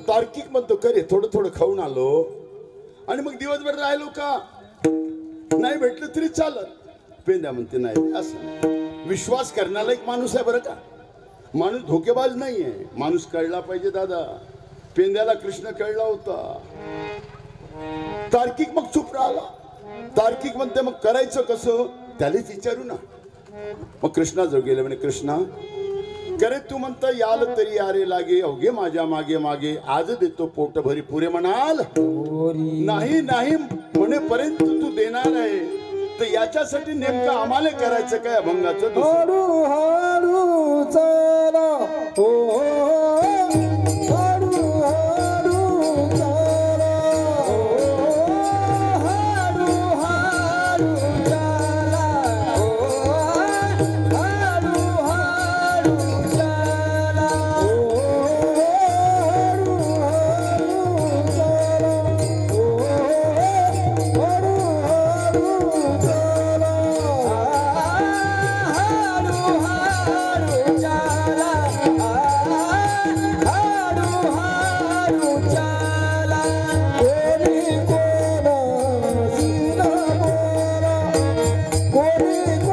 तार्किक म्हणतो करे थोडं थोडं खाऊन आलो आणि मग दिवसभर राहिलो का नाही भेटलं तरी चालत. पेंद्या म्हणते नाही असं विश्वास करण्याला एक माणूस आहे बरं का. माणूस धोकेबाज नाहीये. माणूस कळला पाहिजे दादा. पेंद्याला कृष्ण कळला होता. तार्किक मग चुप राहिला. तार्किक म्हणते मग करायचं कसं त्यालाच विचारू ना. मग कृष्णाजवळ गेले म्हणे कृष्णा करे तू म्हणता याल तरी यारे लागे अवघे माझ्या मागे मागे आज देतो पोट भरी पुरे म्हणाल नाही नाही म्हणेपर्यंत तू देणार आहे तर याच्यासाठी नेमकं आम्हाला करायचं काय अभंगाचं हळू हळू चला हो हळू हळू चला हो हळू हळू चला हो हळू हळू चला हो हळू हळू चला हो हळू हळू चला हळू हळू चला हळू हळू चला कोणी कोणाशी न बोला कोणी कोणाशी न बोला कोणी कोणाशी न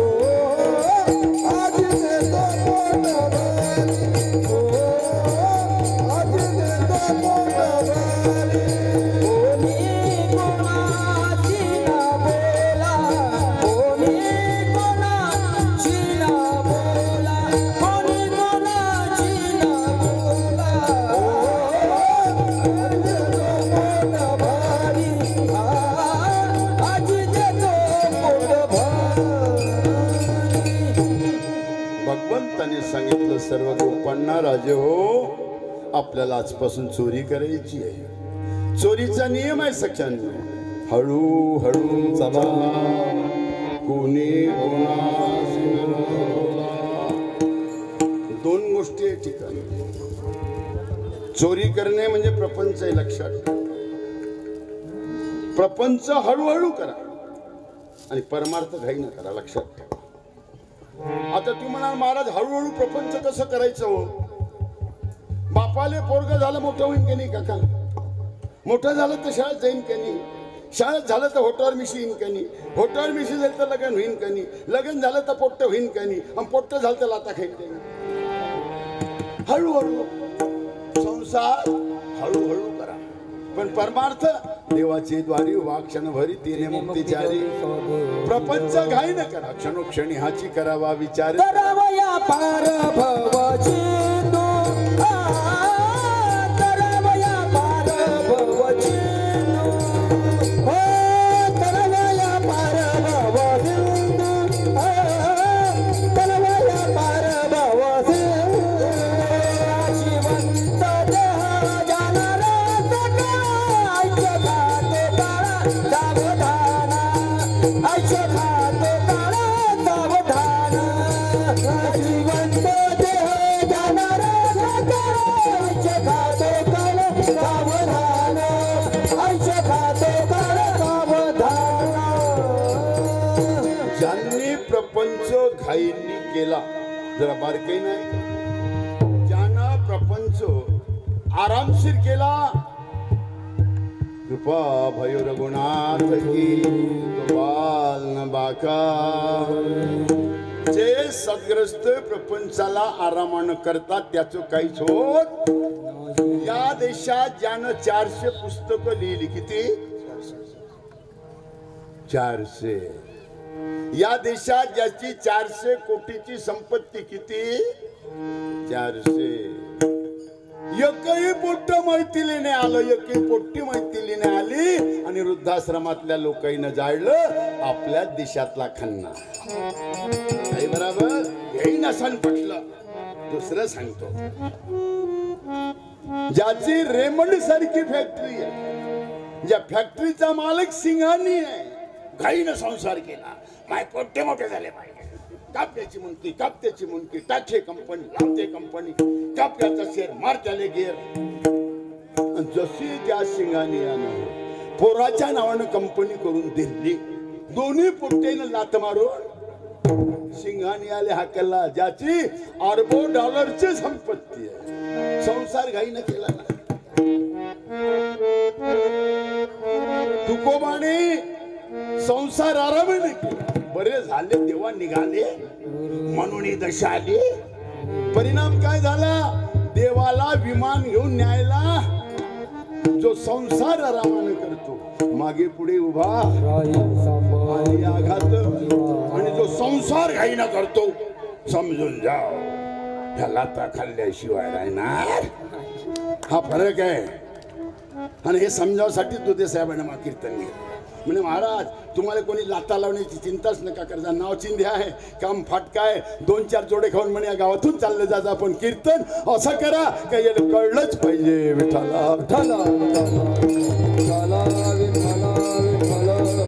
बोला ओ आज देतो पोट भरी ओ आज देतो पोट भरी कोणी कोणाशी न बोला कोणी कोणाशी न बोला कोणी कोणाशी न बोला ओ आज देतो पोट भरी आज देतो पोट भरी. भगवंताने सांगितलं सर्व गोपांना राजे हो आपल्याला आजपासून चोरी करायची आहे. चोरीचा नियम आहे सख्यानो. हळू हळू चला कोणी कोणाशी न बोला. दोन गोष्टी आहे ठिकाणी. चोरी करणे म्हणजे प्रपंच आहे लक्षात ठेवा. प्रपंच हळूहळू करा आणि परमार्थ घाई न करा लक्षात ठेवा. आता तू म्हणाल महाराज हळूहळू प्रपंच कसं करायचं हो. बापाले पोरग झालं मोठं होईन की नाही काका. मोठं झालं तर शाळेत जाईन का नाही. शाळेत झालं तर होटावर मिशी येईन का नाही. होटावर मिशी झालं तर लग्न होईन का नाही. लग्न झालं तर पोट्ट होईन का नाही. आणि पोट्ट झालं तर लाता खाईन का नाही. हळूहळू संसार हळूहळू करा पण परमार्थ देवाची द्वारी वा क्षणभरी तिने मुक्तीचारी. प्रपंच घाई न करा क्षणोक्षणी हाची करावा विचार. करावया पार भवची करावया पार भवची हो करावया पार भवची करावया पार भवची शिवंत देह जाणार आईच्या खाते काळा सावधान आईच्या खाते काळा सावधान शिवंत देह जाणार आईच्या खाते काळा सावधान आईच्या खाते काळा सावधान. ज्यांनी प्रपंच घाईनी केला जरा बारकाई नाही. ज्यानं प्रपंच आरामशीर केला कृपा भयो रघुनाथ की गोपाल न बाका. जे सद्ग्रस्त प्रपंचाला आरामानं करतात त्याचं काहीच होत. या देशात ज्यानं 400 पुस्तकं लिहिली किती 400. या देशात ज्याची 400 कोटीची संपत्ती किती 400. एकही पोट्ट मैथिलीने आलं एकही पोट्टी मैथिलीने आली आणि वृद्धाश्रमातल्या लोकांना जाळलं आपल्या देशातला खन्ना. काही बराबर हेही नसन पटलं. दुसरं सांगतो ज्याची रेमंड सारखी फॅक्टरी आहे ज्या फॅक्टरीचा मालक सिंघानी आहे घाईनं संसार केला. माय पोट्टे मोठे झाले पाहिजे कापल्याची मुंडकी कापत्याची मुंडकी टाके कंपनी लावते कंपनी कापल्याचा शेर मार त्याले गेर जशी त्या सिंगाने यानं पोराच्या नावानं कंपनी करून दिली दोन्ही पोट्टेनं लात मारून सिंगाने आले हाकलला ज्याची अरबो डॉलरची संपत्ती आहे संसार घाईनं केला ना तुकोबाने संसार आरामाने केला बरे झाले तेव्हा निघाले म्हणून दशा आली परिणाम काय झाला देवाला विमान घेऊन न्यायला जो संसार आरामाने करतो मागे पुढे उभा आणि आघात आणि जो संसार घाईना करतो समजून जाओ ह्याला तर खाल्ल्याशिवाय राहणार हा फरक आहे आणि हे समजावसाठी तो ते साहेबांना मा कीर्तन घे म्हणजे महाराज तुम्हाला कोणी लाता लावण्याची चिंताच नका करता नाव चिंध्य आहे काम फाटका आहे 2-4 जोडे खाऊन म्हणे या गावातून चाललं जायचं आपण कीर्तन असं करा का याला कळलंच पाहिजे विठाला विठाला